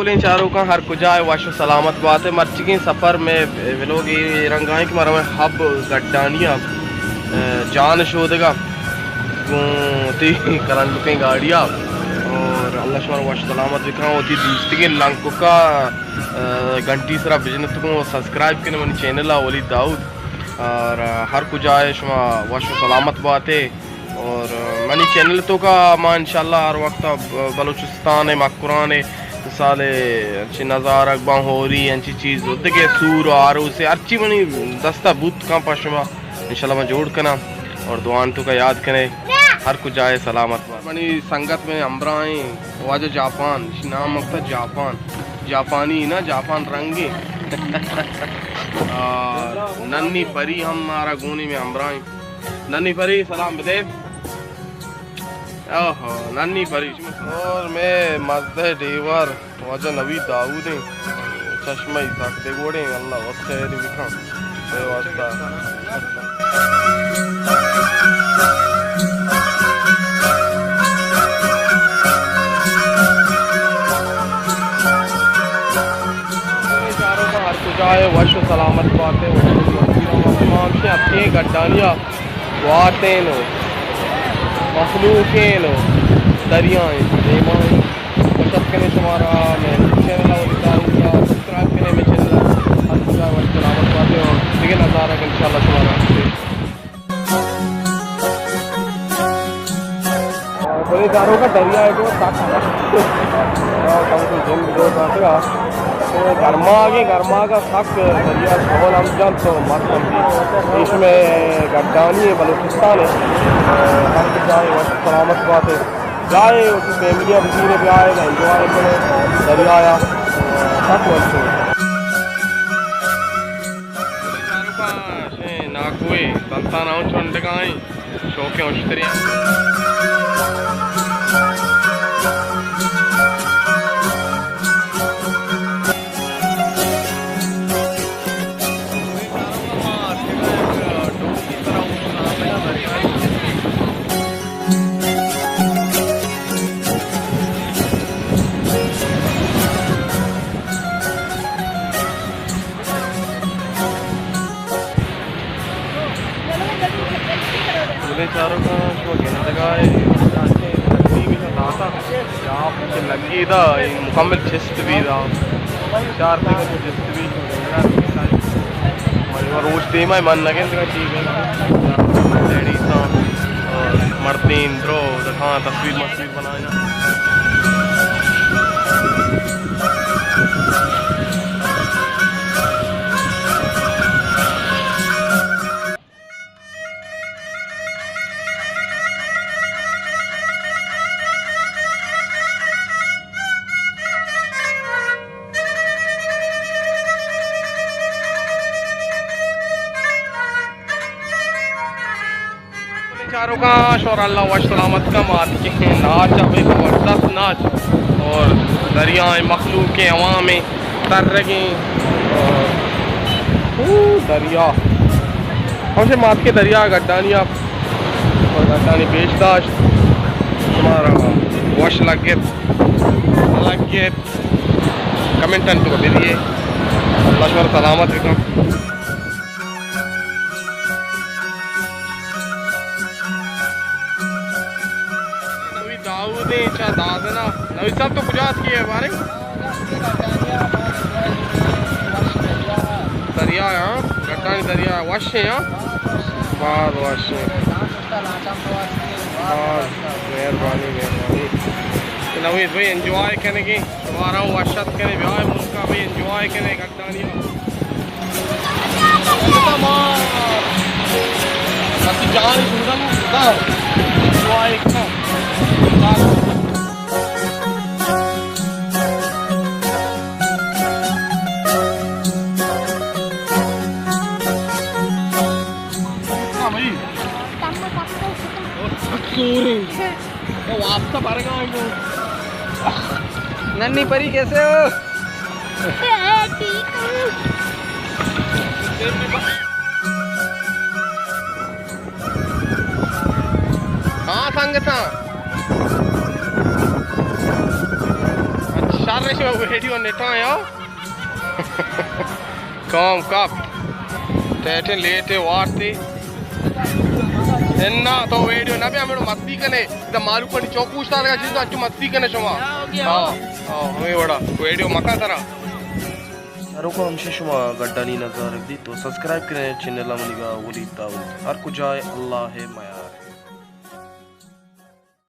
बोलें चारों का हर कुजाए वाशो सलामत बात है मर्ची के सफ़र में लोग रंगाएं कि मारा हब गड्डानिया जान शोधगा ती करंट लुकें गाड़िया और अल्लाह शुमार वाशो सलामत दिखा होती दूसरी के लंको का घंटी सरा बिजनेस को सब्सक्राइब करने मन चैनल है वली दाऊद और हर कुजाए शुमा वाशो सलामत बात है और मनी चैनल तो का मां इंशाल्लाह हर वक्त बलूचिस्तान है मकुरान है साले अच्छी नज़ारा अकबा हो रही अच्छी चीज़ होते के सूर और उसे अच्छी मनी दस्ता बूत का पशमा इंशाल्लाह मैं जोड़ करना और दुआन तो का याद करें हर कुछ जाए सलामत मनी संगत में अम्बराएं वाजो जापान नाम अब जापान जापानी ना जापान रंगी नन्नी परी हमारा गोनी में अम्बराएं नन्नी परी सलाम बदे ओहो नन्नी परी और मैं मस्जिद डीवर वजह नबी दाऊद चश्मा ही सकते गोड़े अल्लाह वक्त है दिखा वास्ता चारों का हर कुछ आए वश सलामत बातें तमाम से अपनी गड्डानियाँ वातें मखलूक़ें दरियाएँ देवाएँ बचत करने तुम्हारा मैं चैनल सब्सक्राइब करने में चैनल हर पूरा वक्त सलामत बातें और देखिए नज़ारा इंशाल्लाह तुम्हारा बड़े दारों का दरिया है जो गर्मा का सक दरिया बहुत हम जन तो मत इसमें गड्डानी है बलूचिस्तान है हर कुछ जाए वक्त सलामत बात है जाए उस फैमिलियाँ वजीरे पे आए इंजॉय करें दरिया आया सब वक्त नाकुए संतान चुंड का शौक उश्तरिया चारों का लगी था मुकम्मल चिस्त भी था चार चिस्त भी रोज तेमा मन लगे ठीक है लेडीज था और मर्दीन द्रो हाँ तस्वीर मस्वीर बनाया चारों का शोर अल्लाह वश सलामत का मात के नाच अभी ज़बरदस्त नाच और दरियाएँ मखलूक के हवा में तर रहे और दरिया हमसे मात के दरिया गड्डानिया और गड्डानी पेशदाश्त तुम्हारा वश लगे कमेंट तो दिए अल्लाह शुक्र सलामत रखा दाऊद अच्छा दादना नवी साहब तो गुजरात की है हमारे दरिया यहाँ गड्डानी दरिया वश है यहाँ बाद वश मेहरबानी नवीद भाई एंजॉय करने की हमारा वशत करे ब्याह मुल्क भाई एंजॉय करे गड्डानी जान एंजॉय नन्नी परी कैसे हो? ठीक हूँ। हाँ संगत अच्छा Kardeşim video neto ya. Kom kap. Tete lete warte. Enna to video nabi amero masti kane. Ida malu pani chok puchta laga jisu achu masti kane shoma. Ha. Ha hame wada video maka tara. रुको हमसे शुमा गड्डानी नजर दी तो subscribe करें channel अमलिगा वली दाऊद हर कुछ जाए अल्लाह है माया